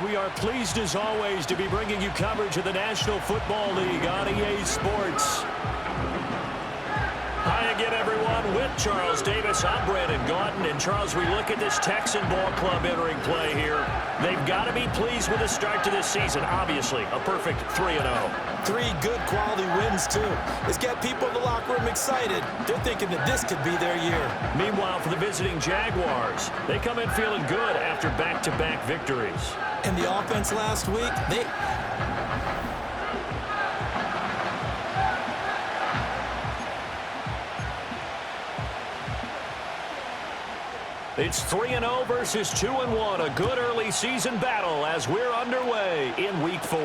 We are pleased as always to be bringing you coverage of the National Football League on EA Sports. Hi again, everyone. With Charles Davis, I'm Brandon Gaudin. And Charles, we look at this Texan ball club entering play here. They've got to be pleased with the start to this season. Obviously, a perfect 3-0. 3 good quality wins, too. It's got people in the locker room excited. They're thinking that this could be their year. Meanwhile, for the visiting Jaguars, they come in feeling good after back-to-back victories. And the offense last week, It's 3-0 versus 2-1. A good early season battle as we're underway in Week 4.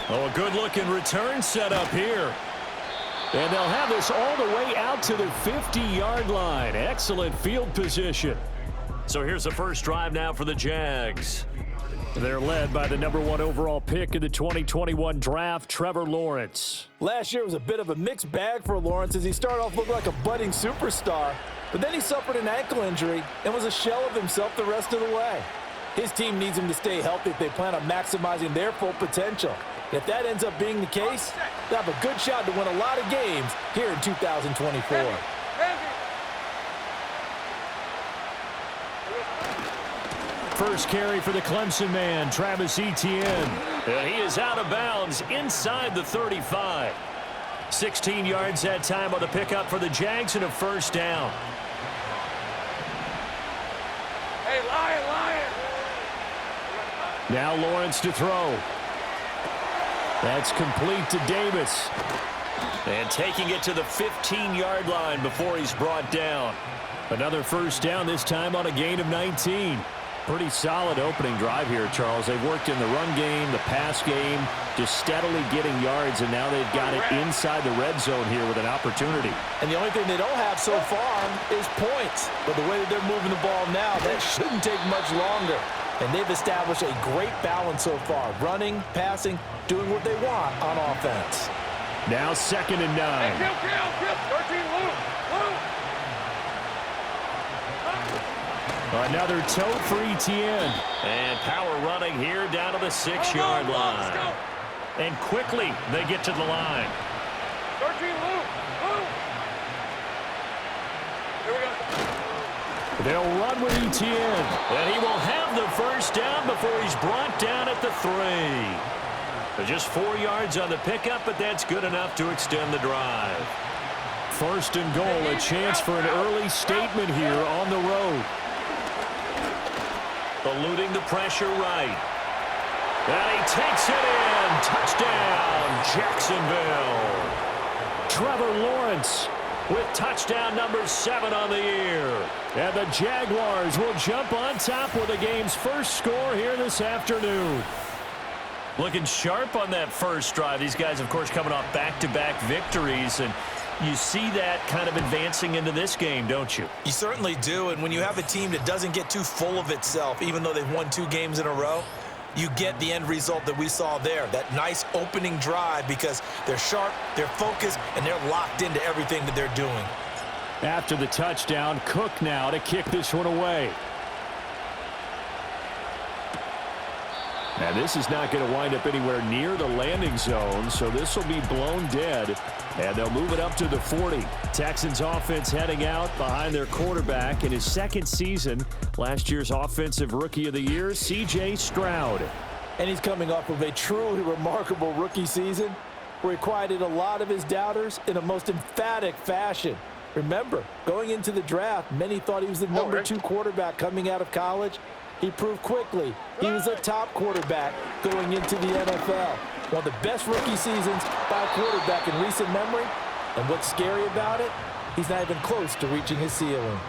Oh, a good-looking return set up here. And they'll have this all the way out to the 50-yard line. Excellent field position. So here's the first drive now for the Jags. They're led by the #1 overall pick in the 2021 draft, Trevor Lawrence. last year was a bit of a mixed bag for Lawrence as he started off looking like a budding superstar, but then he suffered an ankle injury and was a shell of himself the rest of the way. His team needs him to stay healthy if they plan on maximizing their full potential. If that ends up being the case, they'll have a good shot to win a lot of games here in 2024. First carry for the Clemson man, Travis Etienne. And he is out of bounds inside the 35. 16 yards that time on the pickup for the Jags and a first down. Hey, Lion! Now Lawrence to throw. That's complete to Davis. And taking it to the 15-yard line before he's brought down. Another first down, this time on a gain of 19. Pretty solid opening drive here, Charles. They've worked in the run game, the pass game, just steadily getting yards, and now they've got it inside the red zone here with an opportunity. And the only thing they don't have so far is points. But the way that they're moving the ball now, that shouldn't take much longer. And they've established a great balance so far. Running, passing, doing what they want on offense. Now 2nd and 9. Kill. 13, Luke. Another toe for Etienne. And power running here down to the 6-yard line. And quickly they get to the line. 13, Luke. Here we go. They'll run with Etienne. And he will have the first down before he's brought down at the 3. Just 4 yards on the pickup, but that's good enough to extend the drive. 1st and goal, a chance for an early statement here on the road. Eluding the pressure right. And he takes it in. Touchdown, Jacksonville. Trevor Lawrence with touchdown number 7 on the year. And the Jaguars will jump on top with the game's first score here this afternoon. Looking sharp on that first drive. These guys, of course, coming off back-to-back victories, and you see that kind of advancing into this game, don't you? You certainly do, and when you have a team that doesn't get too full of itself, even though they've won 2 games in a row, you get the end result that we saw there, that nice opening drive, because they're sharp, they're focused, and they're locked into everything that they're doing. After the touchdown, Cook now to kick this one away. Now this is not going to wind up anywhere near the landing zone, so this will be blown dead, and they'll move it up to the 40. Texans offense heading out behind their quarterback in his 2nd season. Last year's Offensive Rookie of the Year, C.J. Stroud. And he's coming off of a truly remarkable rookie season where he quieted a lot of his doubters in a most emphatic fashion. Remember, going into the draft, many thought he was the number 2 quarterback coming out of college. He proved quickly he was a top quarterback going into the NFL. One of the best rookie seasons by a quarterback in recent memory. And what's scary about it, he's not even close to reaching his ceiling.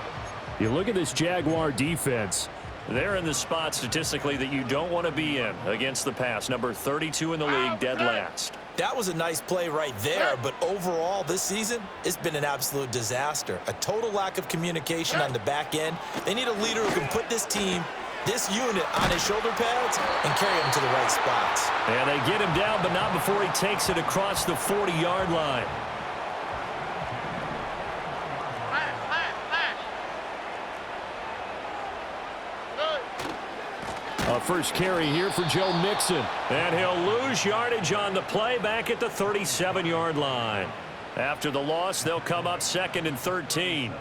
You look at this Jaguar defense. They're in the spot statistically that you don't want to be in against the pass. Number 32 in the league, dead last. That was a nice play right there, but overall this season, it's been an absolute disaster. A total lack of communication on the back end. They need a leader who can put this team, this unit, on his shoulder pads and carry him to the right spots. And they get him down, but not before he takes it across the 40-yard line. A first carry here for Joe Mixon. And he'll lose yardage on the play back at the 37-yard line. After the loss, they'll come up 2nd and 13.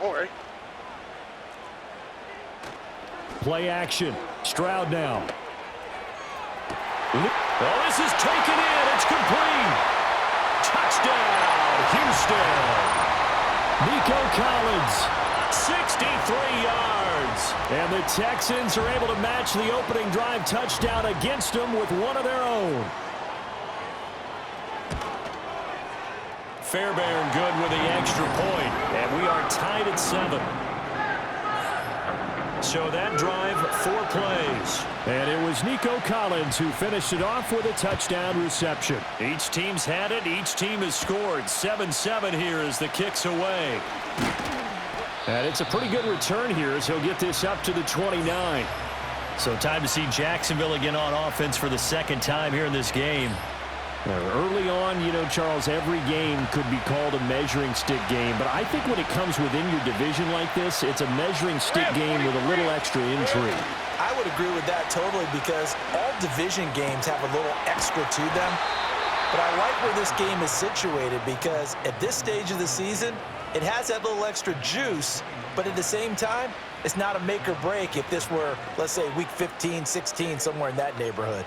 All right. Play action. Stroud now. Oh, this is taken in. It's complete. Touchdown, Houston. Nico Collins, 63 yards. And the Texans are able to match the opening drive touchdown against them with one of their own. Fairbairn good with the extra point, and we are tied at 7. So that drive, 4 plays. And it was Nico Collins who finished it off with a touchdown reception. Each team's had it. Each team has scored. 7-7 here as the kick's away. And it's a pretty good return here as he'll get this up to the 29. So time to see Jacksonville again on offense for the second time here in this game. Early on, you know, Charles, every game could be called a measuring stick game. But I think when it comes within your division like this, it's a measuring stick game with a little extra intrigue. I would agree with that totally because all division games have a little extra to them. But I like where this game is situated because at this stage of the season, it has that little extra juice. But at the same time, it's not a make or break if this were, let's say, week 15, 16, somewhere in that neighborhood.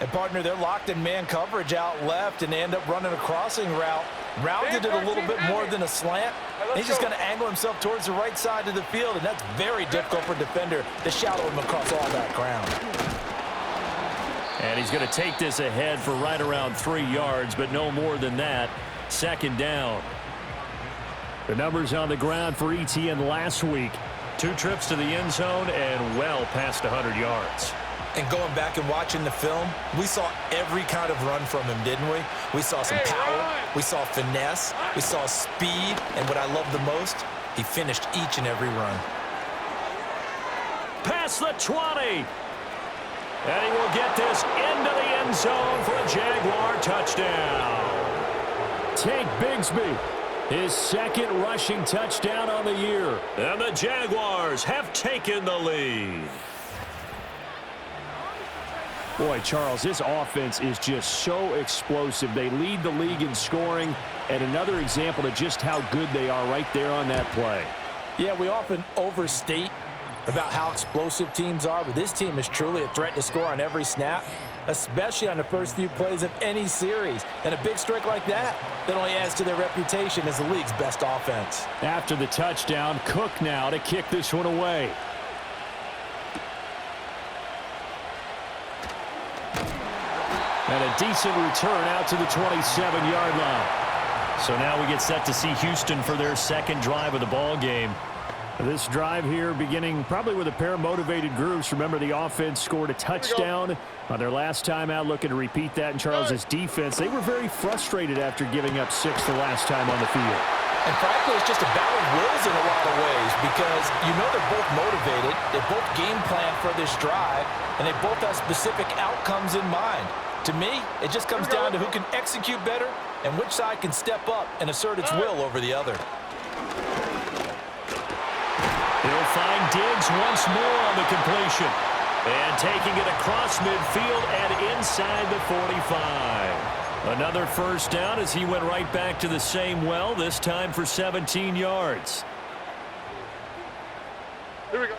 And, partner, they're locked in man coverage out left, and they end up running a crossing route. Rounded it a little bit more than a slant. He's just going to angle himself towards the right side of the field, and that's very difficult for a defender to shadow him across all that ground. And he's going to take this ahead for right around 3 yards, but no more than that. 2nd down. The numbers on the ground for Etienne last week. 2 trips to the end zone and well past 100 yards. And going back and watching the film, we saw every kind of run from him, didn't we? We saw some power, we saw finesse, we saw speed, and what I love the most, he finished each and every run. Past the 20. And he will get this into the end zone for a Jaguar touchdown. Tank Bigsby, his 2nd rushing touchdown on the year. And the Jaguars have taken the lead. Boy, Charles, this offense is just so explosive. They lead the league in scoring, and another example of just how good they are right there on that play. Yeah, we often overstate about how explosive teams are, but this team is truly a threat to score on every snap, especially on the first few plays of any series. And a big streak like that only adds to their reputation as the league's best offense. After the touchdown, Cook now to kick this one away. And a decent return out to the 27-yard line. So now we get set to see Houston for their 2nd drive of the ball game. This drive here beginning probably with a pair of motivated groups. Remember, the offense scored a touchdown on their last time out, looking to repeat that in Charles's defense. They were very frustrated after giving up 6 the last time on the field. And frankly, it's just a battle of wills in a lot of ways because you know they're both motivated, they both game plan for this drive, and they both have specific outcomes in mind. To me, it just comes down to who can execute better and which side can step up and assert its will over the other. He'll find Diggs once more on the completion. And taking it across midfield and inside the 45. Another first down as he went right back to the same well, this time for 17 yards. Here we go.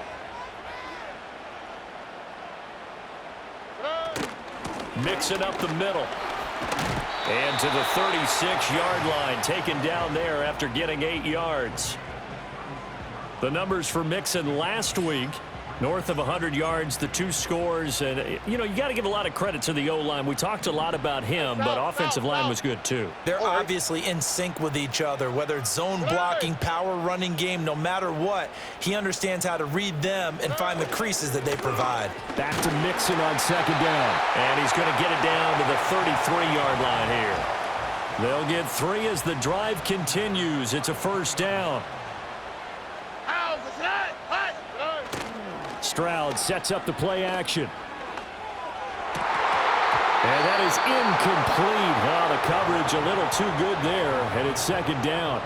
Mixing up the middle. And to the 36-yard line, taken down there after getting 8 yards. The numbers for Mixon last week, north of 100 yards, the 2 scores. And, you know, you got to give a lot of credit to the O-line. We talked a lot about him, but offensive line was good too. They're obviously in sync with each other, whether it's zone blocking, power running game, no matter what. He understands how to read them and find the creases that they provide. Back to Mixon on 2nd down. And he's going to get it down to the 33-yard line here. They'll get 3 as the drive continues. It's a first down. Stroud sets up the play action. And that is incomplete. Well, the coverage a little too good there, and it's 2nd down.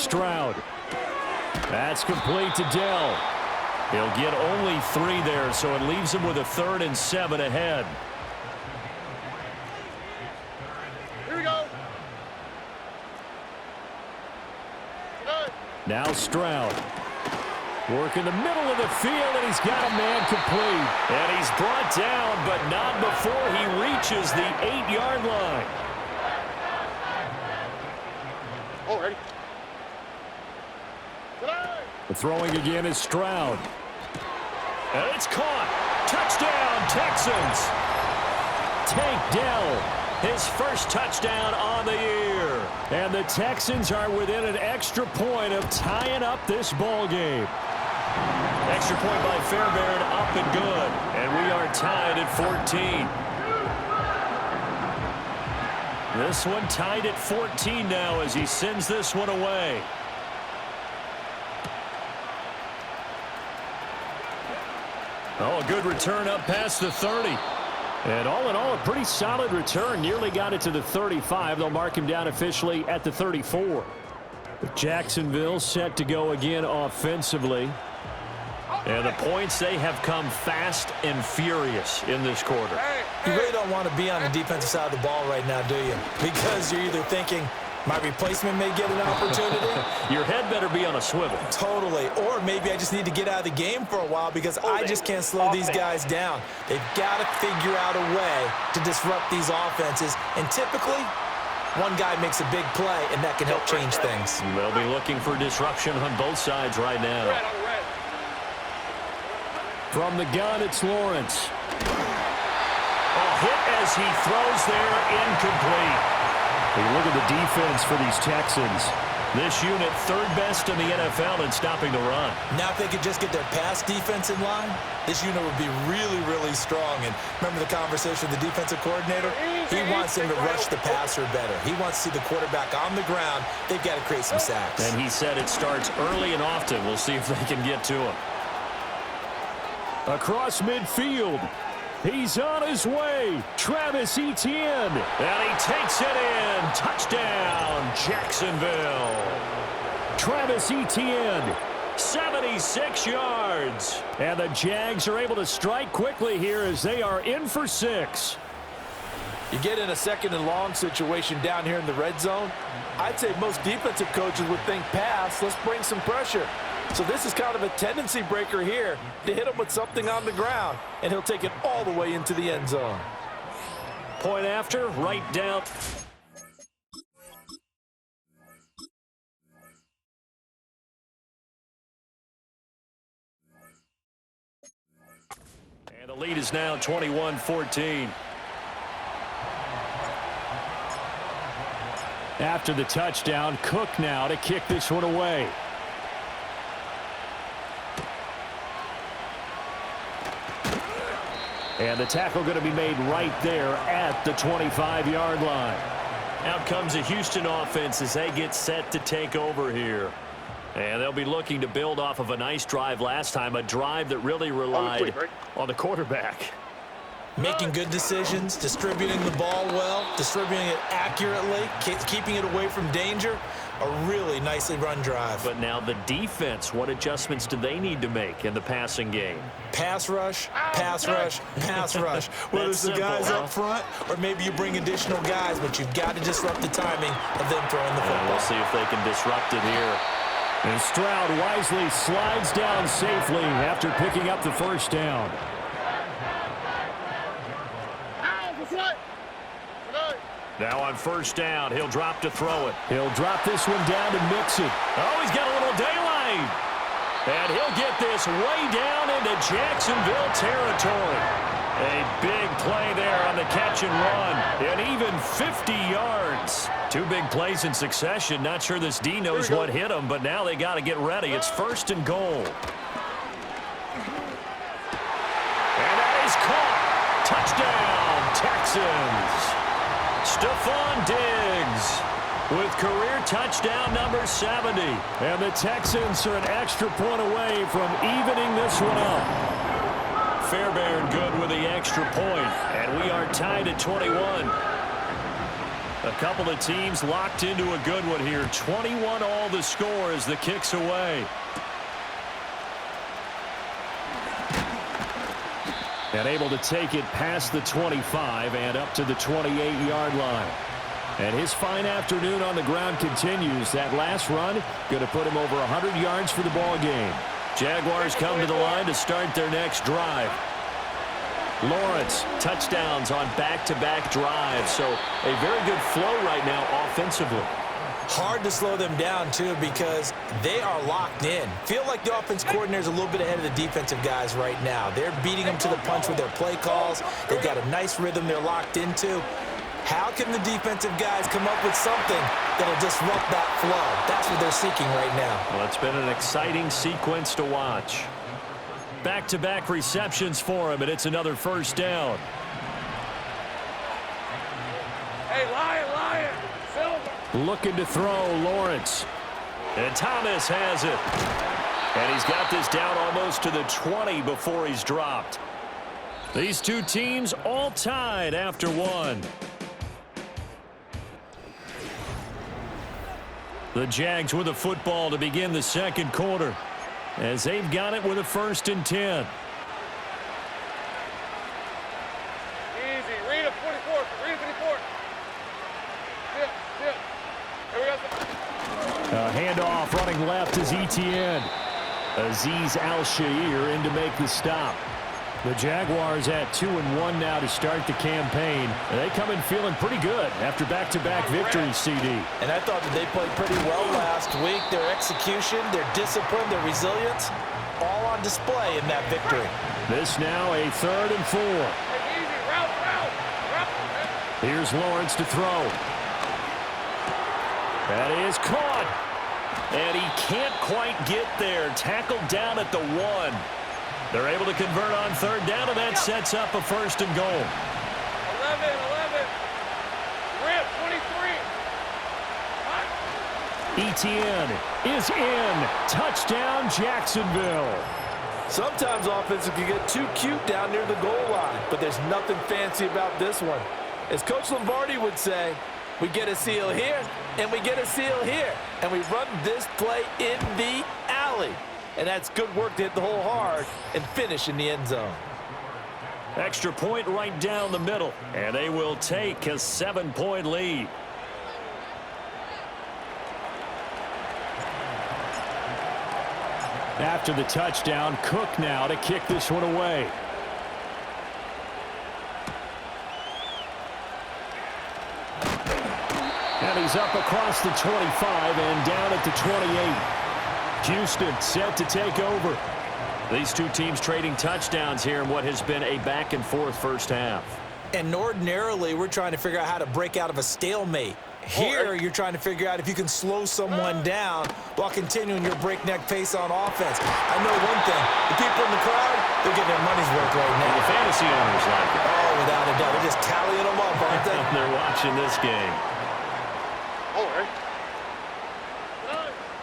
Stroud. That's complete to Dell. He'll get only 3 there, so it leaves him with a 3rd and 7 ahead. Here we go. Now Stroud. Work in the middle of the field, and he's got a man complete. And he's brought down, but not before he reaches the 8-yard line. Oh, ready. The throwing again is Stroud. And it's caught. Touchdown, Texans. Tank Dell, his first touchdown on the year. And the Texans are within an extra point of tying up this ball game. Extra point by Fairbairn, up and good. And we are tied at 14. This one tied at 14 now as he sends this one away. Oh, a good return up past the 30. And all in all, a pretty solid return. Nearly got it to the 35. They'll mark him down officially at the 34. Jacksonville set to go again offensively. And the points, they have come fast and furious in this quarter. You really don't want to be on the defensive side of the ball right now, do you? Because you're either thinking, my replacement may get an opportunity. Your head better be on a swivel. Totally. Or maybe I just need to get out of the game for a while because I just can't slow these guys down. They've got to figure out a way to disrupt these offenses. And typically, one guy makes a big play, and that can help change things. They'll be looking for disruption on both sides right now. From the gun, it's Lawrence. A hit as he throws there, incomplete. Hey, look at the defense for these Texans. This unit, 3rd best in the NFL in stopping the run. Now if they could just get their pass defense in line, this unit would be really, really strong. And remember the conversation with the defensive coordinator? He wants him to rush the passer better. He wants to see the quarterback on the ground. They've got to create some sacks. And he said it starts early and often. We'll see if they can get to him. Across midfield. He's on his way. Travis Etienne. And he takes it in. Touchdown, Jacksonville. Travis Etienne, 76 yards. And the Jags are able to strike quickly here as they are in for 6. You get in a 2nd and long situation down here in the red zone, I'd say most defensive coaches would think pass, let's bring some pressure. So this is kind of a tendency breaker here to hit him with something on the ground, and he'll take it all the way into the end zone. Point after, right down. And the lead is now 21-14. After the touchdown, Cook now to kick this one away. And the tackle going to be made right there at the 25-yard line. Out comes the Houston offense as they get set to take over here. And they'll be looking to build off of a nice drive last time, a drive that really relied on the quarterback. Making good decisions, distributing the ball well, distributing it accurately, keeping it away from danger. A really nicely run drive. But now the defense, what adjustments do they need to make in the passing game? Pass rush, pass rush, pass rush. Whether it's the guys up front or maybe you bring additional guys, but you've got to disrupt the timing of them throwing the football. And we'll see if they can disrupt it here. And Stroud wisely slides down safely after picking up the first down. Now on first down, he'll drop to throw it. He'll drop this one down to mix it. Oh, he's got a little daylight. And he'll get this way down into Jacksonville territory. A big play there on the catch and run. And even 50 yards. 2 big plays in succession. Not sure this D knows what hit him, but now they got to get ready. It's 1st and goal. And that is caught. Touchdown, Texans. Stephon Diggs with career touchdown number 70. And the Texans are an extra point away from evening this one up. Fairbairn good with the extra point. And we are tied at 21. A couple of teams locked into a good one here. 21 all the score as the kick's away. And able to take it past the 25 and up to the 28-yard line. And his fine afternoon on the ground continues. That last run going to put him over 100 yards for the ball game. Jaguars come to the line to start their next drive. Lawrence, touchdowns on back-to-back drives. So a very good flow right now offensively. Hard to slow them down, too, because they are locked in. Feel like the offense coordinator is a little bit ahead of the defensive guys right now. They're beating them to the punch with their play calls. They've got a nice rhythm they're locked into. How can the defensive guys come up with something that'll disrupt that flow? That's what they're seeking right now. Well, it's been an exciting sequence to watch. Back-to-back receptions for him, and it's another first down. Hey, Lion, Silver. Looking to throw, Lawrence. And Thomas has it. And he's got this down almost to the 20 before he's dropped. These two teams all tied after one. The Jags with the football to begin the second quarter, as they've got it with a 1st and 10. Easy. Read a 44. Read a 54. Sit. Here we go. A handoff running left is Etienne. Azeez Al-Shaair in to make the stop. The Jaguars at 2-1 now to start the campaign. They come in feeling pretty good after back-to-back victories, CD. And I thought that they played pretty well last week. Their execution, their discipline, their resilience, all on display in that victory. This now a 3rd and 4. Hey, easy. Route. Here's Lawrence to throw. That is caught. And he can't quite get there. Tackled down at the 1. They're able to convert on 3rd down, and that sets up a 1st and goal. 11. Rip, 23. Etienne is in. Touchdown, Jacksonville. Sometimes offenses can get too cute down near the goal line, but there's nothing fancy about this one. As Coach Lombardi would say, we get a seal here, and we get a seal here, and we run this play in the alley. And that's good work to hit the hole hard and finish in the end zone. Extra point right down the middle, and they will take a 7-point lead. After the touchdown, Cook now to kick this one away. And he's up across the 25 and down at the 28. Houston set to take over. These two teams trading touchdowns here in what has been a back-and-forth first half. And ordinarily, we're trying to figure out how to break out of a stalemate. Here, you're trying to figure out if you can slow someone down while continuing your breakneck pace on offense. I know one thing. The people in the crowd, they're getting their money's worth right now. And the fantasy owners like it. Oh, without a doubt. They're just tallying them up, aren't they? They're watching this game. All right.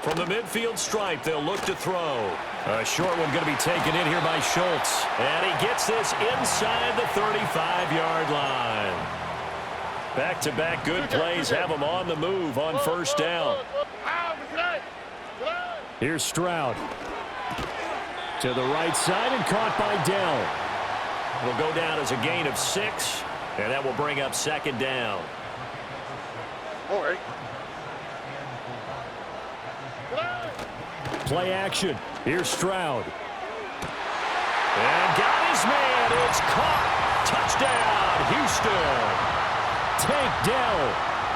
From the midfield stripe, they'll look to throw. A short one going to be taken in here by Schultz. And he gets this inside the 35-yard line. Back-to-back good plays have him on the move on 1st down. Here's Stroud. To the right side and caught by Dell. It'll go down as a gain of 6, and that will bring up 2nd down. All right. Play action. Here's Stroud. And got his man. It's caught. Touchdown, Houston. Tank Dell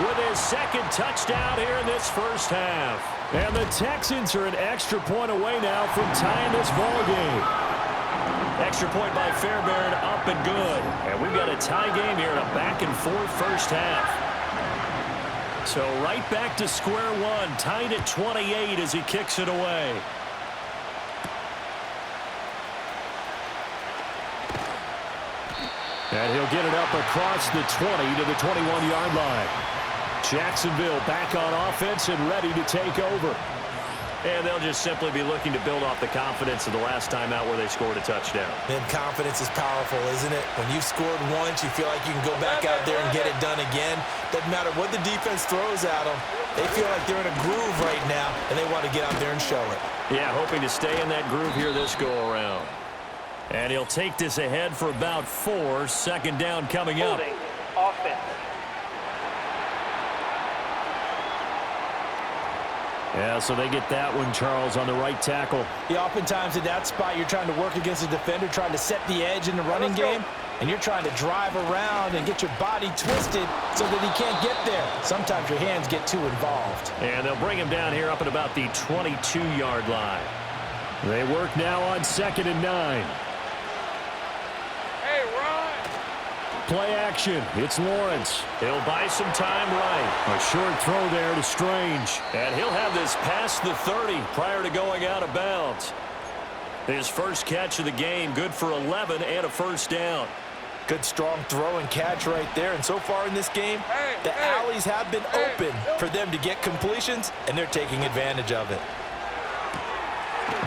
with his 2nd touchdown here in this first half. And the Texans are an extra point away now from tying this ball game. Extra point by Fairbairn, up and good. And we've got a tie game here in a back-and-forth first half. So right back to square one, tied at 28 as he kicks it away. And he'll get it up across the 20 to the 21-yard line. Jacksonville back on offense and ready to take over. And they'll just simply be looking to build off the confidence of the last time out where they scored a touchdown. And confidence is powerful, isn't it? When you've scored once, you feel like you can go back out there and get it done again. Doesn't matter what the defense throws at them. They feel like they're in a groove right now, and they want to get out there and show it. Yeah, hoping to stay in that groove here this go-around. And he'll take this ahead for about 4. Second down coming up. Offense. Yeah, so they get that one, Charles, on the right tackle. Yeah, oftentimes in that spot, you're trying to work against a defender, trying to set the edge in the running game, and you're trying to drive around and get your body twisted so that he can't get there. Sometimes your hands get too involved. And they'll bring him down here up at about the 22-yard line. They work now on 2nd and 9. Play action. It's Lawrence. He'll buy some time right. A short throw there to Strange. And he'll have this past the 30 prior to going out of bounds. His first catch of the game, good for 11 and a first down. Good strong throw and catch right there. And so far in this game, the alleys have been open for them to get completions, and they're taking advantage of it.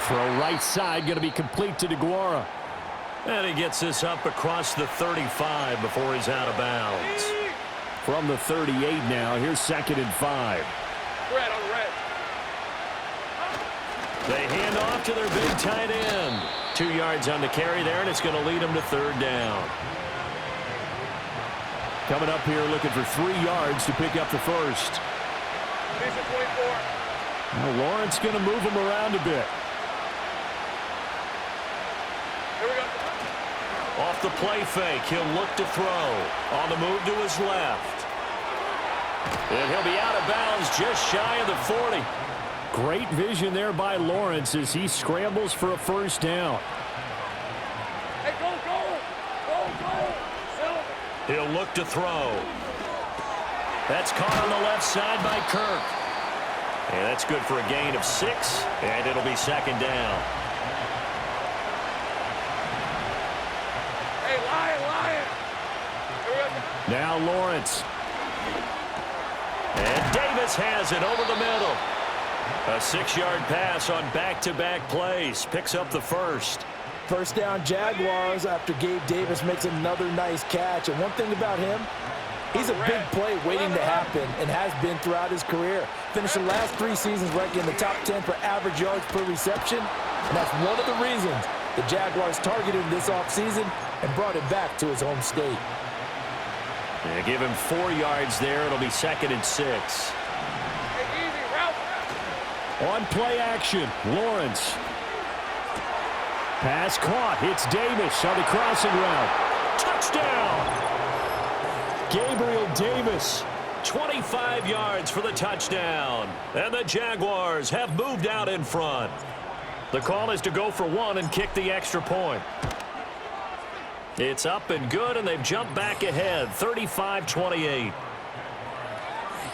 Throw right side, going to be complete to DeGuara. And he gets this up across the 35 before he's out of bounds. From the 38 now, here's 2nd and 5. Red on red. They hand off to their big tight end. 2 yards on the carry there, and it's going to lead them to 3rd down. Coming up here looking for 3 yards to pick up the first. Decent 24. Now Lawrence going to move him around a bit. Here we go. Off the play fake, he'll look to throw. On the move to his left. And he'll be out of bounds just shy of the 40. Great vision there by Lawrence as he scrambles for a first down. Hey, go, go. Go, go. Silver. He'll look to throw. That's caught on the left side by Kirk. And that's good for a gain of 6, and it'll be 2nd down. Now Lawrence. And Davis has it over the middle. A 6-yard pass on back-to-back plays. Picks up the first. First down Jaguars after Gabe Davis makes another nice catch. And one thing about him, he's a big play waiting to happen and has been throughout his career. Finished the last 3 seasons ranking in the top 10 for average yards per reception. And that's one of the reasons the Jaguars targeted him this offseason and brought him back to his home state. They give him 4 yards there. It'll be 2nd and 6. Hey, easy, route. On play action, Lawrence. Pass caught. It's Davis on the crossing route. Touchdown! Gabriel Davis, 25 yards for the touchdown. And the Jaguars have moved out in front. The call is to go for 1 and kick the extra point. It's up and good, and they've jumped back ahead, 35-28.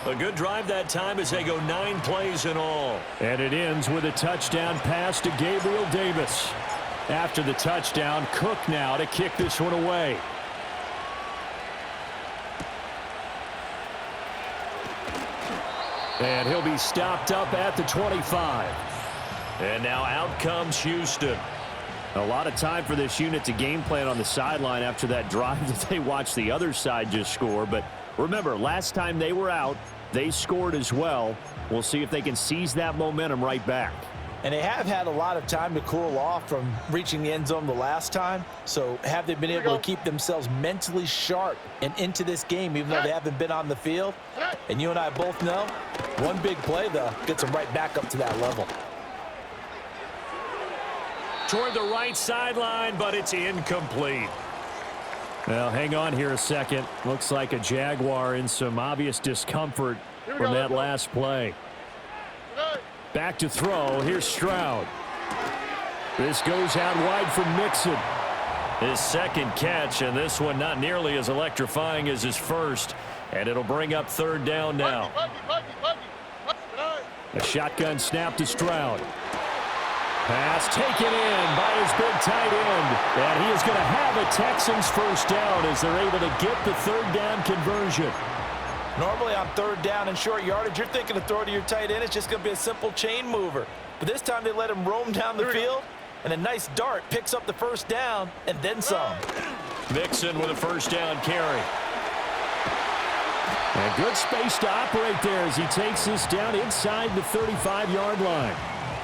A good drive that time as they go 9 plays in all. And it ends with a touchdown pass to Gabriel Davis. After the touchdown, Cook now to kick this one away. And he'll be stopped up at the 25. And now out comes Houston. A lot of time for this unit to game plan on the sideline after that drive that they watched the other side just score. But remember, last time they were out, they scored as well. We'll see if they can seize that momentum right back. And they have had a lot of time to cool off from reaching the end zone the last time. So have they been able to keep themselves mentally sharp and into this game, even though they haven't been on the field? And you and I both know, one big play, though, gets them right back up to that level. Toward the right sideline, but it's incomplete. Well, hang on here a second. Looks like a Jaguar in some obvious discomfort from that last play. Back to throw. Here's Stroud. This goes out wide for Mixon. His second catch, and this one not nearly as electrifying as his first. And it'll bring up 3rd down now. A shotgun snap to Stroud. Pass taken in by his big tight end. And he is going to have a Texans first down as they're able to get the 3rd down conversion. Normally on 3rd down and short yardage, you're thinking to throw to your tight end. It's just going to be a simple chain mover. But this time they let him roam down the field, and a nice dart picks up the first down and then some. Mixon with a first down carry. A good space to operate there as he takes this down inside the 35-yard line.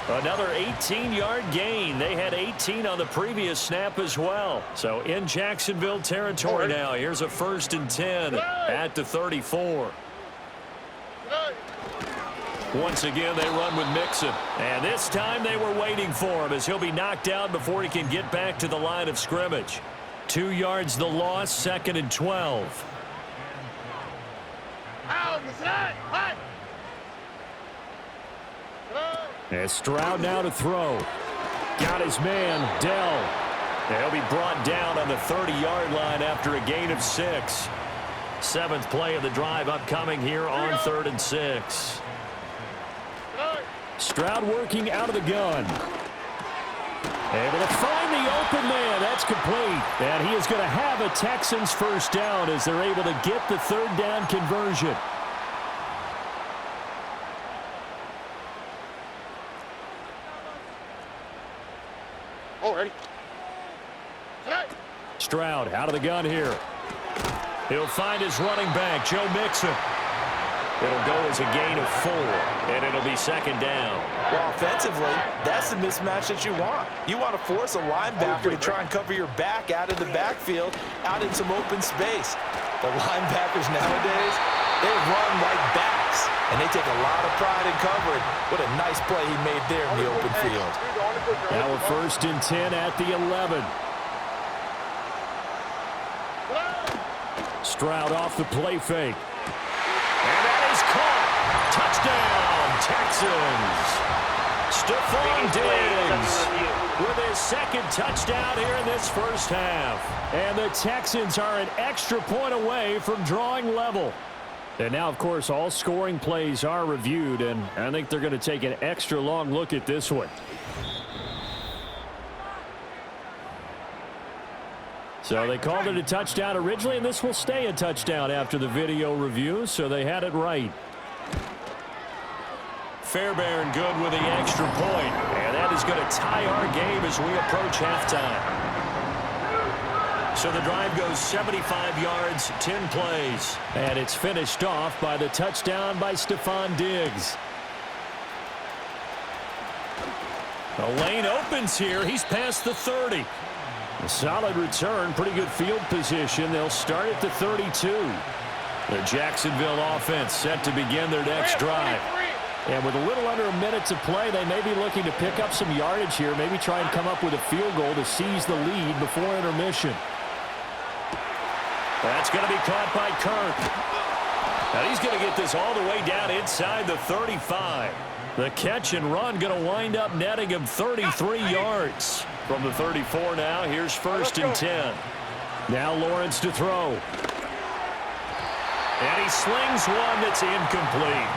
Another 18-yard gain. They had 18 on the previous snap as well. So in Jacksonville territory now. Here's a 1st and 10 at the 34. Once again, they run with Mixon. And this time they were waiting for him as he'll be knocked down before he can get back to the line of scrimmage. 2 yards the loss, 2nd and 12. And Stroud now to throw. Got his man, Dell. He'll be brought down on the 30-yard line after a gain of 6. 7th play of the drive upcoming here on 3rd and 6. Stroud working out of the gun. Able to find the open man. That's complete. And he is going to have a Texans first down as they're able to get the 3rd down conversion. Stroud out of the gun here. He'll find his running back, Joe Mixon. It'll go as a gain of 4, and it'll be 2nd down. Well, offensively, that's the mismatch that you want. You want to force a linebacker to try and cover your back out of the backfield, out in some open space. The linebackers nowadays, they run like backs, and they take a lot of pride in covering. What a nice play he made there in the open field. Now a 1st and 10 at the 11. Stroud off the play fake. And that is caught. Touchdown, Texans. Stephon Diggs with his 2nd touchdown here in this first half. And the Texans are an extra point away from drawing level. And now, of course, all scoring plays are reviewed, and I think they're going to take an extra long look at this one. So they called it a touchdown originally, and this will stay a touchdown after the video review, so they had it right. Fairbairn good with the extra point, and that is going to tie our game as we approach halftime. So the drive goes 75 yards, 10 plays, and it's finished off by the touchdown by Stephon Diggs. The lane opens here. He's past the 30. A solid return, pretty good field position. They'll start at the 32. The Jacksonville offense set to begin their next drive. And with a little under a minute to play, they may be looking to pick up some yardage here, maybe try and come up with a field goal to seize the lead before intermission. That's going to be caught by Kirk. Now he's going to get this all the way down inside the 35. The catch and run going to wind up netting him 33 yards. From the 34 now, here's 1st and 10. Now Lawrence to throw. And he slings one that's incomplete.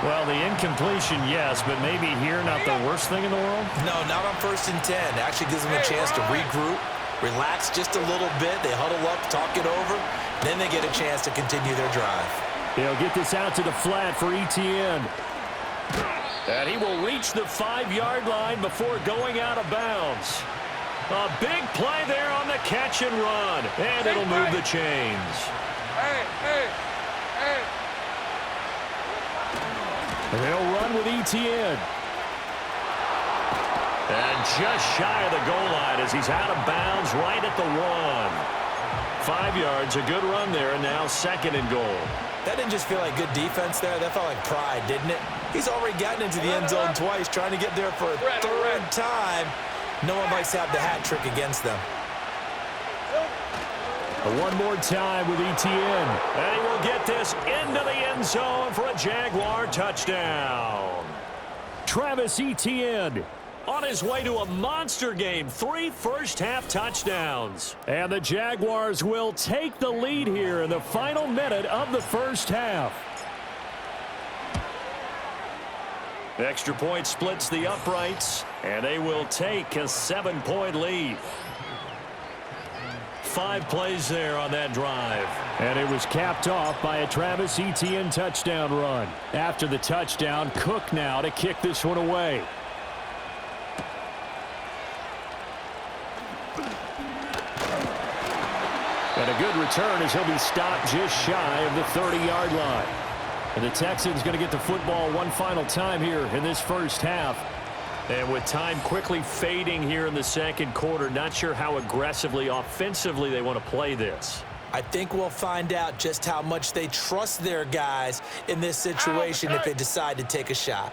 Well, the incompletion, yes, but maybe here not the worst thing in the world? No, not on 1st and 10. It actually gives them a chance to regroup, relax just a little bit. They huddle up, talk it over. Then they get a chance to continue their drive. They'll get this out to the flat for Etienne. And he will reach the 5-yard line before going out of bounds. A big play there on the catch and run. And it'll move the chains. They'll run with Etienne. And just shy of the goal line as he's out of bounds right at the 1. 5 yards, a good run there, and now 2nd and goal. That didn't just feel like good defense there. That felt like pride, didn't it? He's already gotten into the end zone twice, trying to get there for a 3rd time. No one likes to have the hat trick against them. One more time with Etienne. And he will get this into the end zone for a Jaguar touchdown. Travis Etienne on his way to a monster game. 3 first-half touchdowns. And the Jaguars will take the lead here in the final minute of the first half. The extra point splits the uprights, and they will take a 7-point lead. 5 plays there on that drive. And it was capped off by a Travis Etienne touchdown run. After the touchdown, Cook now to kick this one away. return as he'll be stopped just shy of the 30-yard line. And the Texans going to get the football one final time here in this first half. And with time quickly fading here in the second quarter, not sure how aggressively, offensively they want to play this. I think we'll find out just how much they trust their guys in this situation if they decide to take a shot.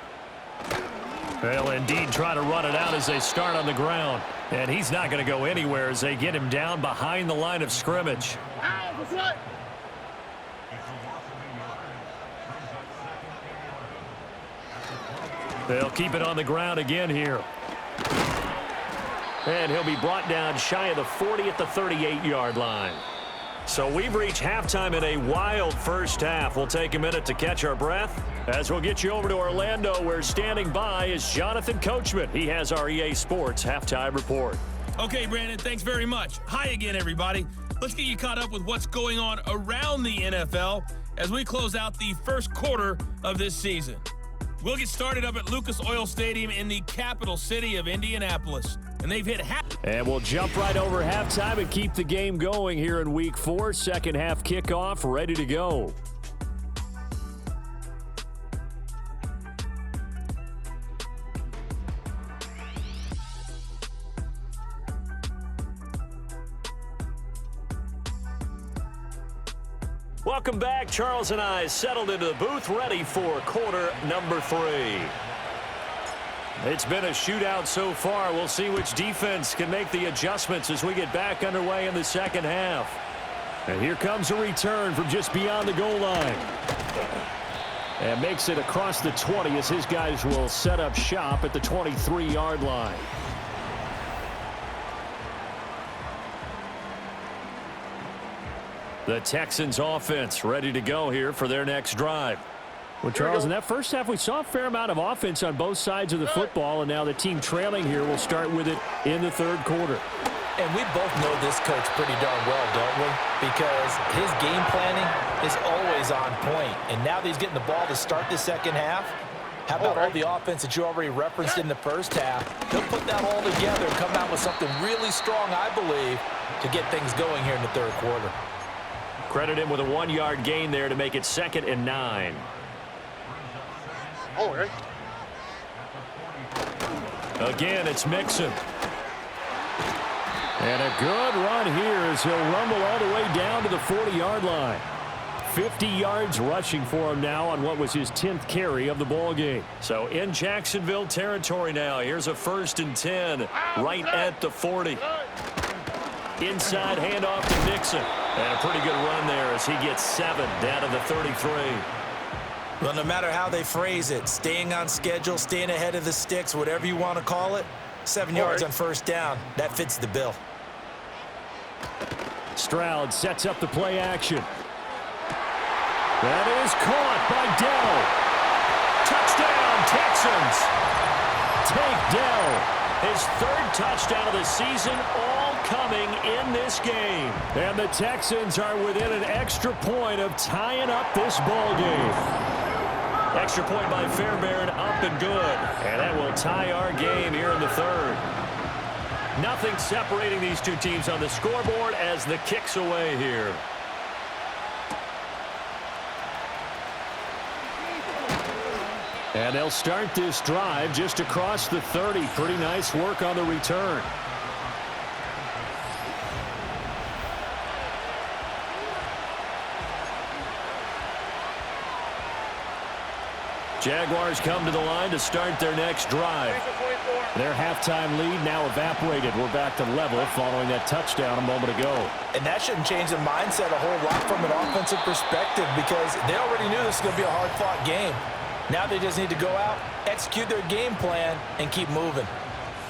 They'll indeed try to run it out as they start on the ground. And he's not going to go anywhere as they get him down behind the line of scrimmage. They'll keep it on the ground again here. And he'll be brought down shy of the 40 at the 38-yard line. So we've reached halftime in a wild first half. We'll take a minute to catch our breath as we'll get you over to Orlando, where standing by is Jonathan Coachman. He has our EA Sports halftime report. Okay, Brandon, thanks very much. Hi again, everybody. Let's get you caught up with what's going on around the NFL as we close out the first quarter of this season. We'll get started up at Lucas Oil Stadium in the capital city of Indianapolis. And they've hit half. And we'll jump right over halftime and keep the game going here in Week 4. Second half kickoff, ready to go. Welcome back. Charles and I settled into the booth, ready for quarter number 3. It's been a shootout so far. We'll see which defense can make the adjustments as we get back underway in the second half. And here comes a return from just beyond the goal line. And makes it across the 20 as his guys will set up shop at the 23-yard line. The Texans offense ready to go here for their next drive. Well, Charles, in that first half, we saw a fair amount of offense on both sides of the football, and now the team trailing here will start with it in the third quarter. And we both know this coach pretty darn well, don't we? Because his game planning is always on point. And now that he's getting the ball to start the second half, how about all the offense that you already referenced in the first half? He'll put that all together and come out with something really strong, I believe, to get things going here in the third quarter. Credit him with a 1-yard gain there to make it 2nd and 9. Again, it's Mixon. And a good run here as he'll rumble all the way down to the 40-yard line. 50 yards rushing for him now on what was his 10th carry of the ball game. So in Jacksonville territory now. Here's a 1st and 10 right at the 40. Inside handoff to Nixon. And a pretty good run there as he gets 7 down to the 33. Well, no matter how they phrase it, staying on schedule, staying ahead of the sticks, whatever you want to call it, 7 yards on first down, that fits the bill. Stroud sets up the play action. That is caught by Dell. Touchdown, Texans. Take Dell. His 3rd touchdown of the season, all coming in this game. And the Texans are within an extra point of tying up this ball game. Extra point by Fairbairn, up and good. And that will tie our game here in the 3rd. Nothing separating these two teams on the scoreboard as the kick's away here. And they'll start this drive just across the 30. Pretty nice work on the return. Jaguars come to the line to start their next drive. Their halftime lead now evaporated. We're back to level following that touchdown a moment ago. And that shouldn't change the mindset a whole lot from an offensive perspective because they already knew this was going to be a hard-fought game. Now they just need to go out, execute their game plan, and keep moving.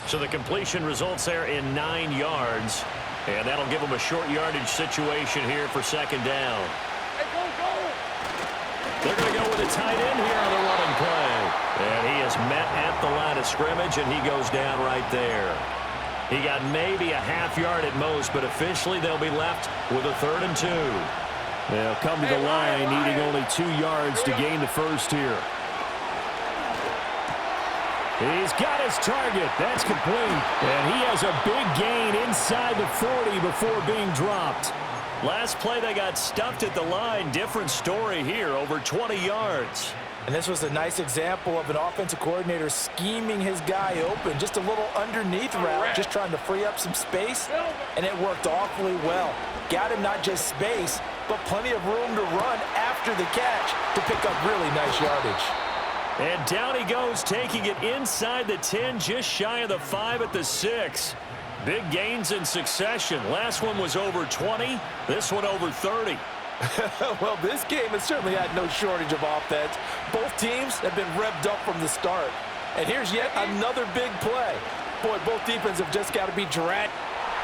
So the completion results there in 9 yards. And that'll give them a short yardage situation here for 2nd down. They're going to go with a tight end here on the running play. And he is met at the line of scrimmage, and he goes down right there. He got maybe a half yard at most, but officially they'll be left with a 3rd and 2. They'll come to the line needing only 2 yards to gain the first here. He's got his target. That's complete. And he has a big gain inside the 40 before being dropped. Last play, they got stuffed at the line. Different story here, over 20 yards. And this was a nice example of an offensive coordinator scheming his guy open. Just a little underneath route, just trying to free up some space, and it worked awfully well. Got him not just space, but plenty of room to run after the catch to pick up really nice yardage. And down he goes, taking it inside the 10, just shy of the 5 at the 6. Big gains in succession. Last one was over 20. This one over 30. Well, this game has certainly had no shortage of offense. Both teams have been revved up from the start. And here's yet another big play. Boy, both defenses have just got to be dragged.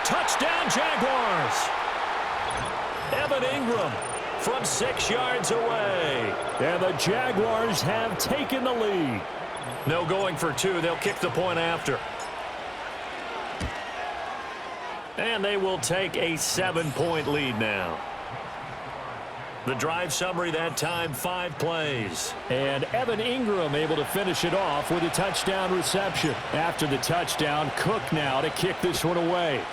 Touchdown, Jaguars! Evan Ingram from 6 yards away. And the Jaguars have taken the lead. No going for 2. They'll kick the point after. And they will take a 7-point lead now. The drive summary that time, 5 plays. And Evan Ingram able to finish it off with a touchdown reception. After the touchdown, Cook now to kick this one away.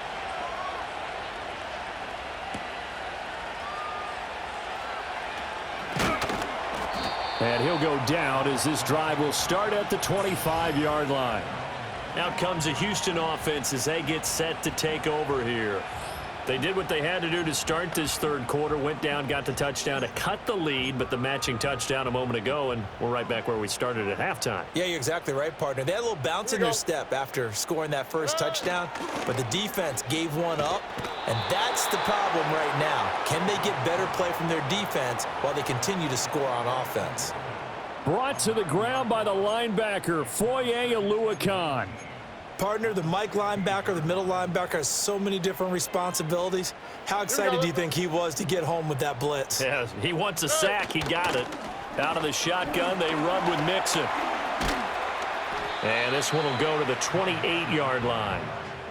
And he'll go down as this drive will start at the 25-yard line. Out comes a Houston offense as they get set to take over here. They did what they had to do to start this third quarter, went down, got the touchdown to cut the lead, but the matching touchdown a moment ago, and we're right back where we started at halftime. Yeah, you're exactly right, partner. They had a little bounce in their step after scoring that first touchdown, but the defense gave one up, and that's the problem right now. Can they get better play from their defense while they continue to score on offense? Brought to the ground by the linebacker, Foye Oluokun. Partner, the Mike linebacker, the middle linebacker has so many different responsibilities. How excited do you think he was to get home with that blitz? Yeah, he wants a sack. He got it. Out of the shotgun, they run with Mixon. And this one will go to the 28-yard line.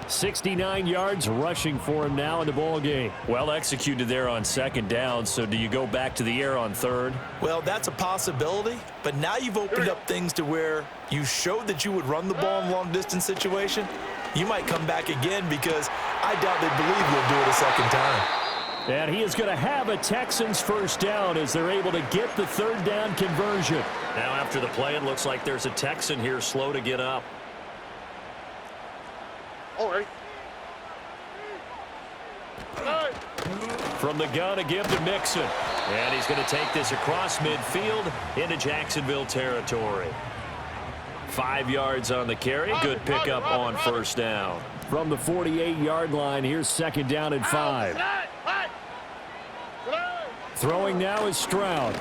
69 yards rushing for him now in the ball game. Well executed there on second down, so do you go back to the air on third? Well, that's a possibility, but now you've opened up things to where you showed that you would run the ball in long-distance situation. You might come back again because I doubt they believe you'll do it a second time. And he is going to have a Texans first down as they're able to get the third down conversion. Now after the play, it looks like there's a Texan here slow to get up. All right. From the gun, a give to Mixon. And he's going to take this across midfield into Jacksonville territory. 5 yards on the carry. Good pickup on first down. From the 48-yard line, here's second down and 5. Throwing now is Stroud.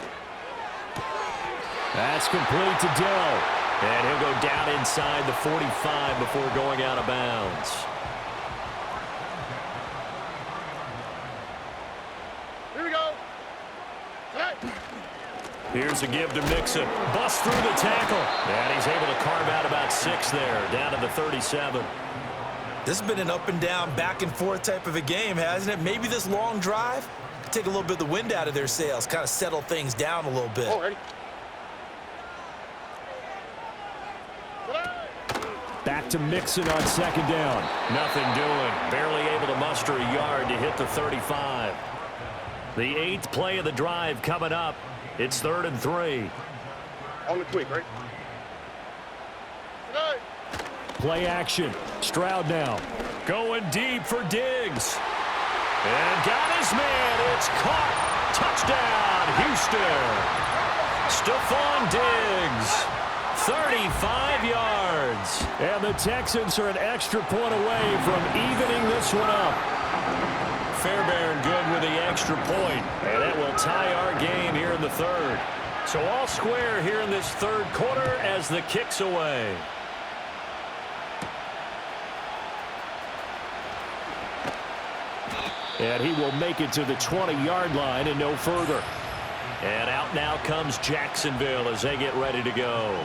That's complete to Dell. And he'll go down inside the 45 before going out of bounds. Here we go. Here's a give to Mixon. Bust through the tackle. And he's able to carve out about 6 there, down to the 37. This has been an up and down, back and forth type of a game, hasn't it? Maybe this long drive could take a little bit of the wind out of their sails, kind of settle things down a little bit. Already. Back to Mixon on second down. Nothing doing. Barely able to muster a yard to hit the 35. The 8th play of the drive coming up. It's 3rd and 3. On the quick, right? Play action. Stroud now. Going deep for Diggs. And got his man. It's caught. Touchdown, Houston. Stephon Diggs. 35 yards. And the Texans are an extra point away from evening this one up. Fairbairn good with the extra point. And that will tie our game here in the 3rd. So all square here in this 3rd quarter as the kick's away. And he will make it to the 20-yard line and no further. And out now comes Jacksonville as they get ready to go.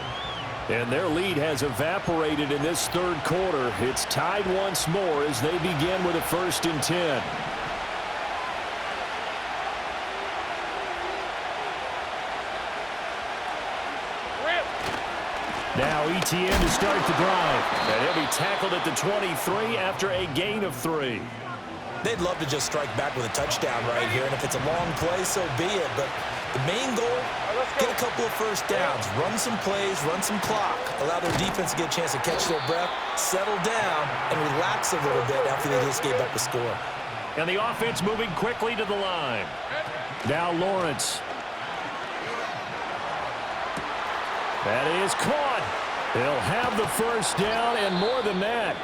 And their lead has evaporated in this 3rd quarter. It's tied once more as they begin with a 1st and 10. Now ETN to start the drive. And he'll be tackled at the 23 after a gain of 3. They'd love to just strike back with a touchdown right here, and if it's a long play, so be it. But the main goal, get a couple of first downs, run some plays, run some clock, allow their defense to get a chance to catch their breath, settle down, and relax a little bit after they just gave up a score. And the offense moving quickly to the line. Now Lawrence. That is caught. He'll have the first down and more than that.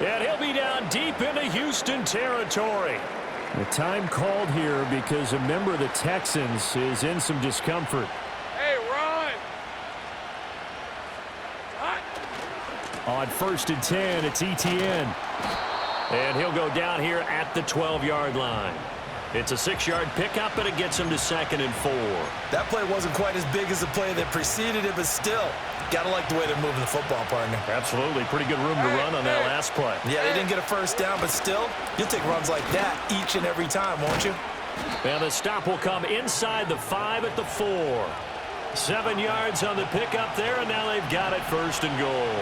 And he'll be down deep into Houston territory. The time called here because a member of the Texans is in some discomfort. Hey, run! On 1st and 10, it's Etienne. And he'll go down here at the 12-yard line. It's a 6-yard pickup, and it gets him to 2nd and 4. That play wasn't quite as big as the play that preceded it, but still, got to like the way they're moving the football, partner. Absolutely. Pretty good room to run on that last play. Yeah, they didn't get a first down, but still, you'll take runs like that each and every time, won't you? And the stop will come inside the 5 at the 4. 7 yards on the pickup there, and now they've got it 1st and goal.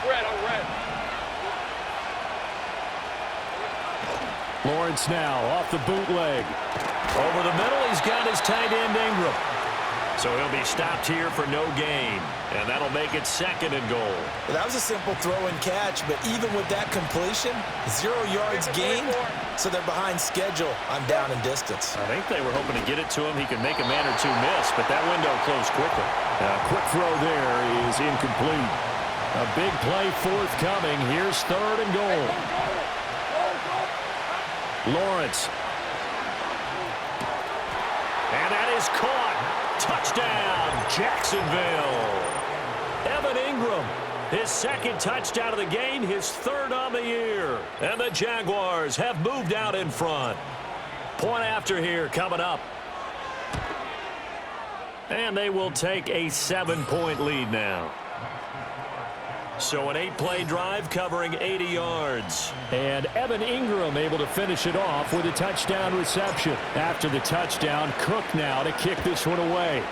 Red on red. Lawrence now off the bootleg. Over the middle, he's got his tight end Ingram. So he'll be stopped here for no gain. And that'll make it 2nd and goal. Well, that was a simple throw and catch, but even with that completion, 0 yards gained, so they're behind schedule on down and distance. I think they were hoping to get it to him. He could make a man or two miss, but that window closed quickly. A quick throw there is incomplete. A big play forthcoming. Here's 3rd and goal. Lawrence. And that is caught. Touchdown, Jacksonville. Evan Ingram, his 2nd touchdown of the game, his 3rd on the year. And the Jaguars have moved out in front. Point after here coming up. And they will take a 7-point lead now. So an 8-play drive covering 80 yards. And Evan Ingram able to finish it off with a touchdown reception. After the touchdown, Cook now to kick this one away.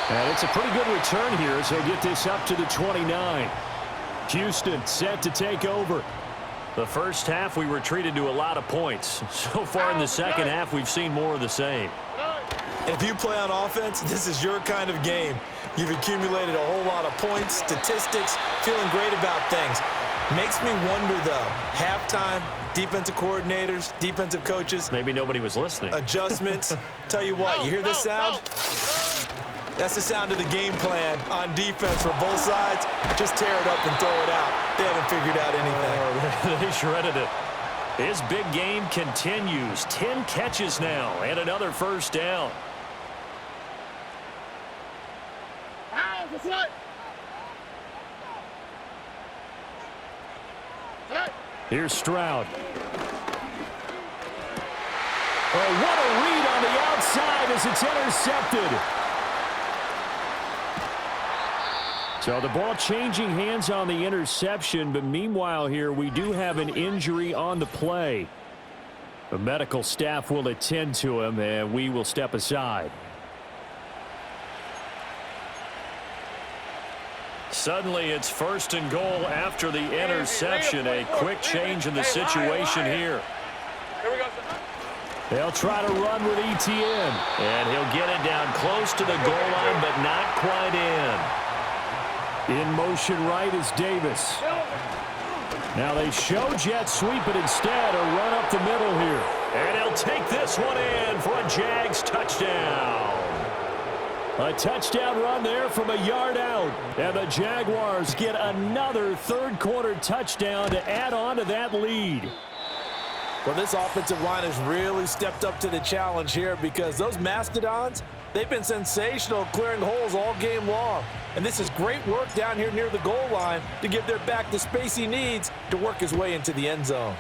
And it's a pretty good return here as they'll get this up to the 29. Houston set to take over. The first half, we were treated to a lot of points. So far in the second half, we've seen more of the same. If you play on offense, this is your kind of game. You've accumulated a whole lot of points, statistics, feeling great about things. Makes me wonder, though, halftime, defensive coordinators, defensive coaches. Maybe nobody was listening. Adjustments. Tell you what, you hear this sound? That's the sound of the game plan on defense for both sides. Just tear it up and throw it out. They haven't figured out anything. They shredded it. His big game continues. 10 catches now and another first down. Here's Stroud. Oh, what a read on the outside as it's intercepted. So the ball changing hands on the interception, but meanwhile here we do have an injury on the play. The medical staff will attend to him, and we will step aside. Suddenly it's 1st and goal after the interception. A quick change in the situation here. They'll try to run with Etienne. And he'll get it down close to the goal line, but not quite in. In motion right is Davis. Now they show jet sweep, but instead a run up the middle here. And he'll take this one in for a Jags touchdown. A touchdown run there from a yard out. And the Jaguars get another third-quarter touchdown to add on to that lead. Well, this offensive line has really stepped up to the challenge here because those Mastodons, they've been sensational clearing holes all game long. And this is great work down here near the goal line to give their back the space he needs to work his way into the end zone.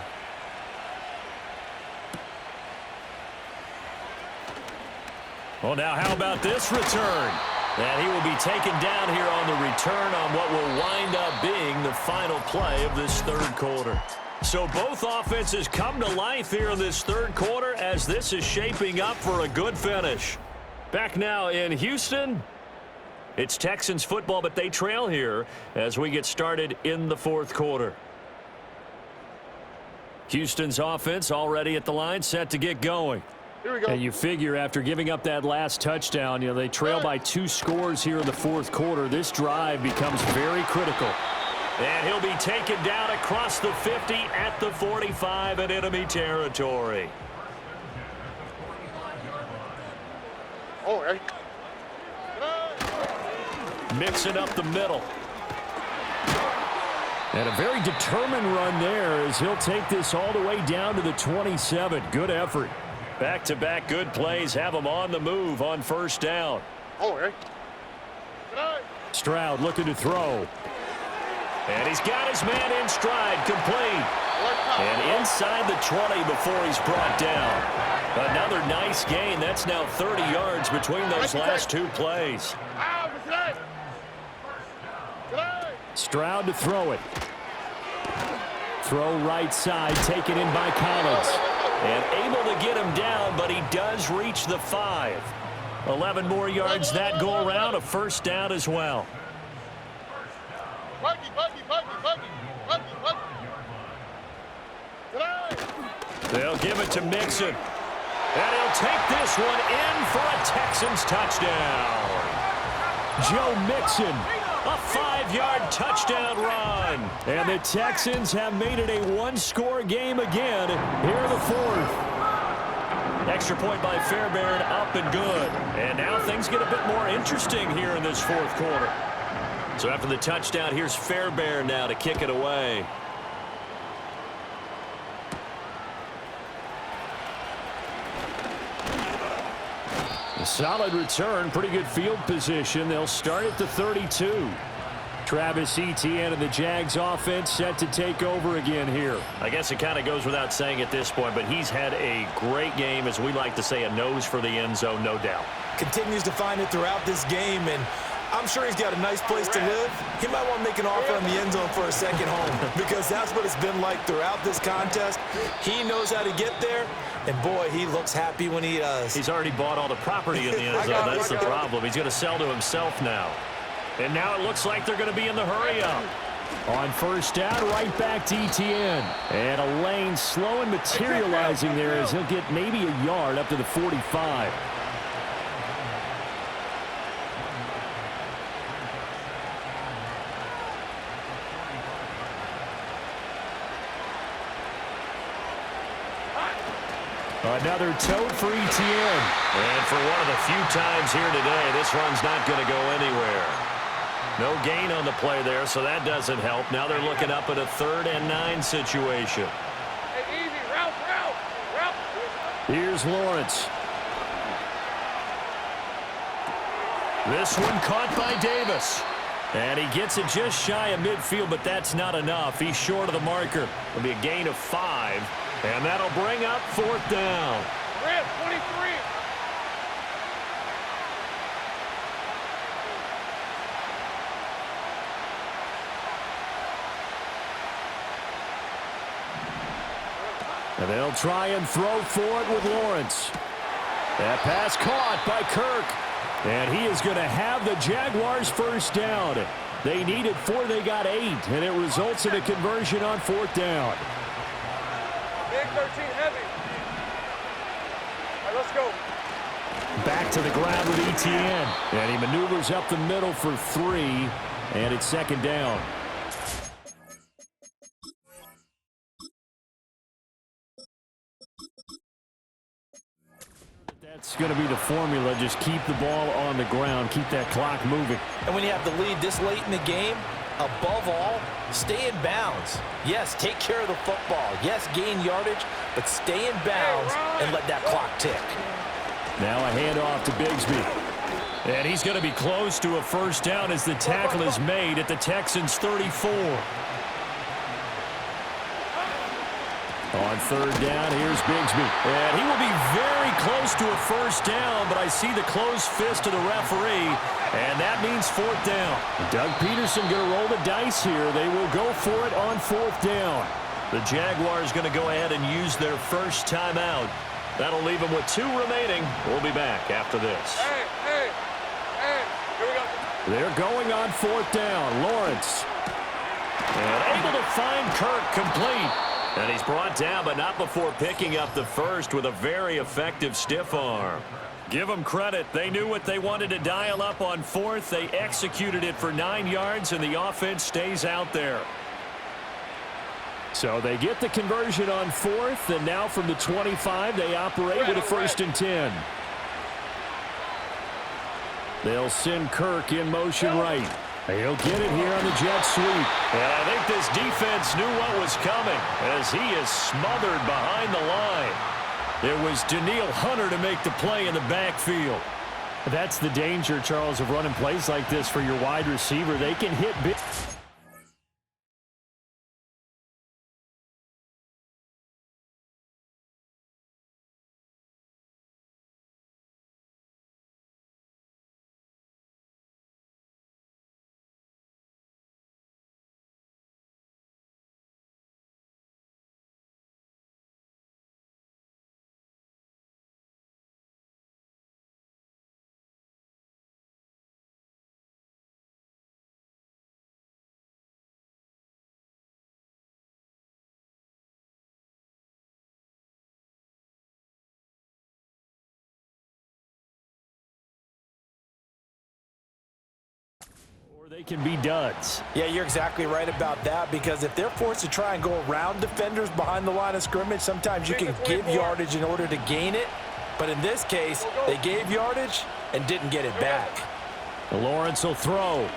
Well, now how about this return? And he will be taken down here on the return on what will wind up being the final play of this third quarter. So both offenses come to life here in this third quarter as this is shaping up for a good finish. Back now in Houston, It's Texans football, but they trail here as we get started in the fourth quarter. Houston's offense already at the line, set to get going. Here we go. And you figure after giving up that last touchdown, they trail by 2 scores here in the fourth quarter. This drive becomes very critical. And he'll be taken down across the 50 at the 45 in enemy territory. Oh, hey. Mixing up the middle. And a very determined run there as he'll take this all the way down to the 27. Good effort. Back-to-back good plays have him on the move on first down. Oh, hey. Stroud looking to throw. And he's got his man in stride, complete. And inside the 20 before he's brought down. Another nice gain. That's now 30 yards between those last 2 plays. Stroud to throw it. Throw right side, taken in by Collins. And able to get him down, but he does reach the 5. 11 more yards that go around, a first down as well. They'll give it to Mixon. And he'll take this one in for a Texans touchdown. Joe Mixon, a 5-yard touchdown run. And the Texans have made it a 1-score game again here in the fourth. Extra point by Fairbairn, up and good. And now things get a bit more interesting here in this fourth quarter. So after the touchdown, here's Fairbairn now to kick it away. A solid return, pretty good field position. They'll start at the 32. Travis Etienne and the Jags offense set to take over again here. I guess it kind of goes without saying at this point, but he's had a great game, as we like to say, a nose for the end zone, no doubt. Continues to find it throughout this game, and I'm sure he's got a nice place to live. He might want to make an offer on the end zone for a second home because that's what it's been like throughout this contest. He knows how to get there, and boy, he looks happy when he does. He's already bought all the property in the end zone. That's the problem. He's going to sell to himself now. And now it looks like they're going to be in the hurry-up. On first down, right back to Etienne. And a lane slow and materializing there as he'll get maybe a yard up to the 45. Another tote for Etienne. And for one of the few times here today, this run's not going to go anywhere. No gain on the play there, so that doesn't help. Now they're looking up at a 3rd and 9 situation. Hey, easy. Route. Here's Lawrence. This one caught by Davis. And he gets it just shy of midfield, but that's not enough. He's short of the marker. It'll be a gain of 5. And that'll bring up 4th down. 23. And they'll try and throw for it with Lawrence. That pass caught by Kirk. And he is going to have the Jaguars first down. They needed 4, they got 8. And it results in a conversion on 4th down. Big 13 heavy. All right, let's go. Back to the ground with Etienne. And he maneuvers up the middle for 3. And it's 2nd down. That's going to be the formula. Just keep the ball on the ground. Keep that clock moving. And when you have the lead this late in the game, above all, stay in bounds. Yes, take care of the football. Yes, gain yardage, but stay in bounds and let that clock tick. Now a handoff to Bigsby. And he's going to be close to a first down as the tackle is made at the Texans' 34. On 3rd down, here's Bigsby. And he will be very close to a first down, but I see the closed fist of the referee, and that means 4th down. Doug Peterson going to roll the dice here. They will go for it on 4th down. The Jaguars going to go ahead and use their first timeout. That'll leave them with 2 remaining. We'll be back after this. Hey, here we go. They're going on 4th down. Lawrence. And able to find Kirk complete. And he's brought down, but not before picking up the first with a very effective stiff arm. Give them credit. They knew what they wanted to dial up on 4th. They executed it for 9 yards, and the offense stays out there. So they get the conversion on 4th, and now from the 25, they operate with a 1st and 10. They'll send Kirk in motion right. He'll get it here on the jet sweep. And I think this defense knew what was coming as he is smothered behind the line. It was Danielle Hunter to make the play in the backfield. That's the danger, Charles, of running plays like this for your wide receiver. They can hit big. They can be duds. Yeah, you're exactly right about that, because if they're forced to try and go around defenders behind the line of scrimmage, sometimes you can give yardage in order to gain it. But in this case, they gave yardage and didn't get it back. Lawrence will throw.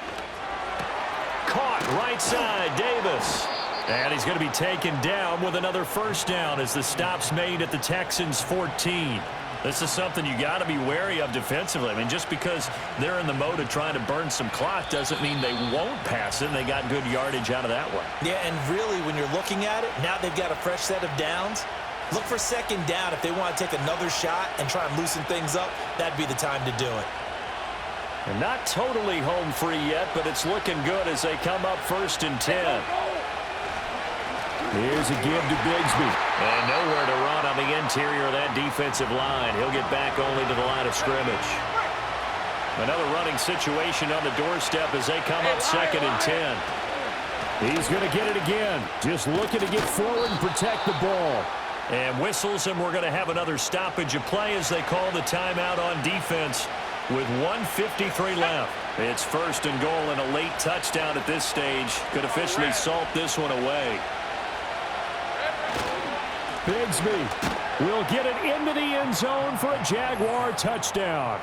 Caught right side, Davis. And he's going to be taken down with another 1st down as the stop's made at the Texans' 14. This is something you got to be wary of defensively. I mean, just because they're in the mode of trying to burn some clock doesn't mean they won't pass it. They got good yardage out of that one. Yeah, and really, when you're looking at it, now they've got a fresh set of downs. Look for 2nd down. If they want to take another shot and try and loosen things up, that'd be the time to do it. And not totally home free yet, but it's looking good as they come up 1st and 10. Here's a give to Bigsby. And nowhere to run on the interior of that defensive line. He'll get back only to the line of scrimmage. Another running situation on the doorstep as they come up 2nd and 10. He's going to get it again. Just looking to get forward and protect the ball. And whistles, and we're going to have another stoppage of play as they call the timeout on defense with 1:53 left. It's 1st and goal, and a late touchdown at this stage could officially salt this one away. Bigsby will get it into the end zone for a Jaguar touchdown.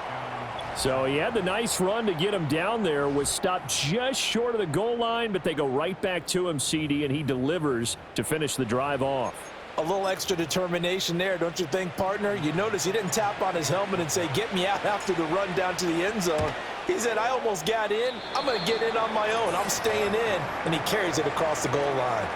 So he had the nice run to get him down there, was stopped just short of the goal line, but they go right back to him, CD, and he delivers to finish the drive off. A little extra determination there, don't you think, partner? You notice he didn't tap on his helmet and say, get me out after the run down to the end zone. He said, I almost got in. I'm going to get in on my own. I'm staying in. And he carries it across the goal line.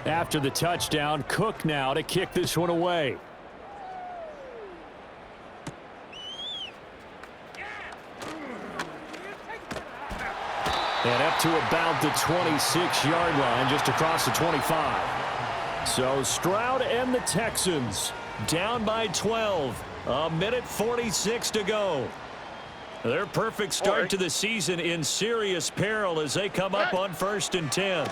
After the touchdown, Cook now to kick this one away. And up to about the 26-yard line, just across the 25. So Stroud and the Texans down by 12. 1:46 to go. Their perfect start to the season in serious peril as they come up on 1st and 10.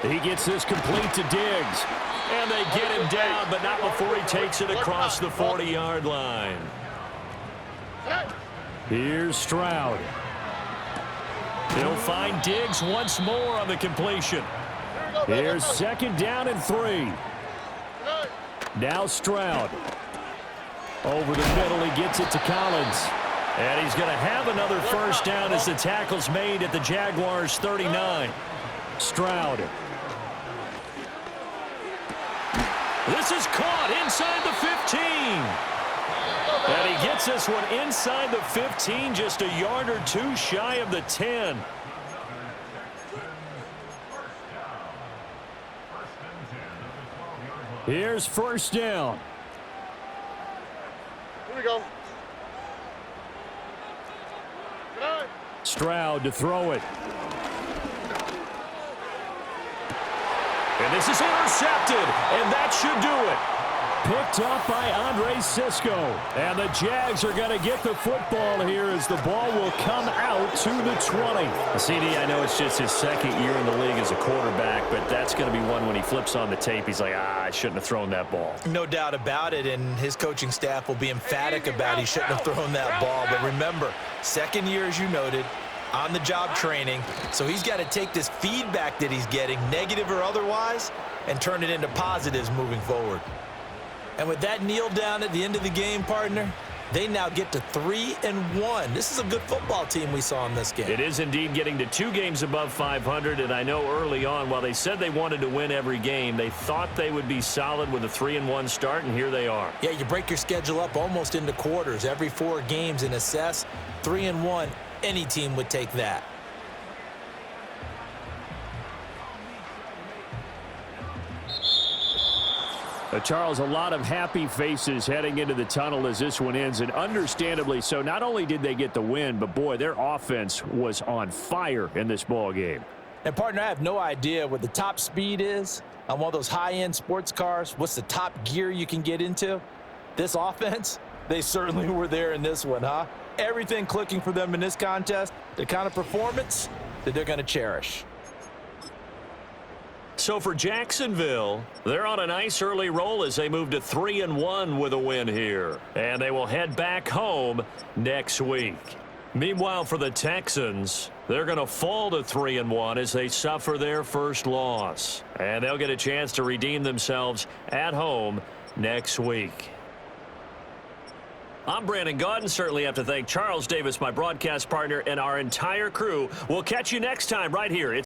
He gets this complete to Diggs. And they get him down, but not before he takes it across the 40-yard line. Here's Stroud. He'll find Diggs once more on the completion. Here's 2nd down and 3. Now Stroud. Over the middle, he gets it to Collins. And he's going to have another 1st down as the tackle's made at the Jaguars' 39. Stroud. This is caught inside the 15. And he gets this one inside the 15, just a yard or two shy of the 10. Here's 1st down. Here we go. Stroud to throw it. And this is intercepted, and that should do it. Picked up by Andre Sisco. And the Jags are going to get the football here as the ball will come out to the 20. CD, I know it's just his second year in the league as a quarterback, but that's going to be one when he flips on the tape, he's like, I shouldn't have thrown that ball. No doubt about it, and his coaching staff will be emphatic about he shouldn't have thrown that ball. But remember, second year, as you noted, on-the-job training, so he's got to take this feedback that he's getting, negative or otherwise, and turn it into positives moving forward. And with that kneel down at the end of the game, partner, they now get to 3-1. This is a good football team we saw in this game. It is indeed getting to 2 games above 500, and I know early on, while they said they wanted to win every game, they thought they would be solid with a 3-1 start, and here they are. Yeah, you break your schedule up almost into quarters, every 4 games, and assess 3-1. Any team would take that. Charles, a lot of happy faces heading into the tunnel as this one ends, and understandably so. Not only did they get the win, but boy, their offense was on fire in this ball game. And partner, I have no idea what the top speed is on one of those high-end sports cars. What's the top gear you can get into? This offense, they certainly were there in this one, huh? Everything clicking for them in this contest, the kind of performance that they're going to cherish. So for Jacksonville, they're on a nice early roll as they move to 3-1 with a win here. And they will head back home next week. Meanwhile, for the Texans, they're going to fall to 3-1 as they suffer their first loss. And they'll get a chance to redeem themselves at home next week. I'm Brandon Gaudin. Certainly have to thank Charles Davis, my broadcast partner, and our entire crew. We'll catch you next time right here.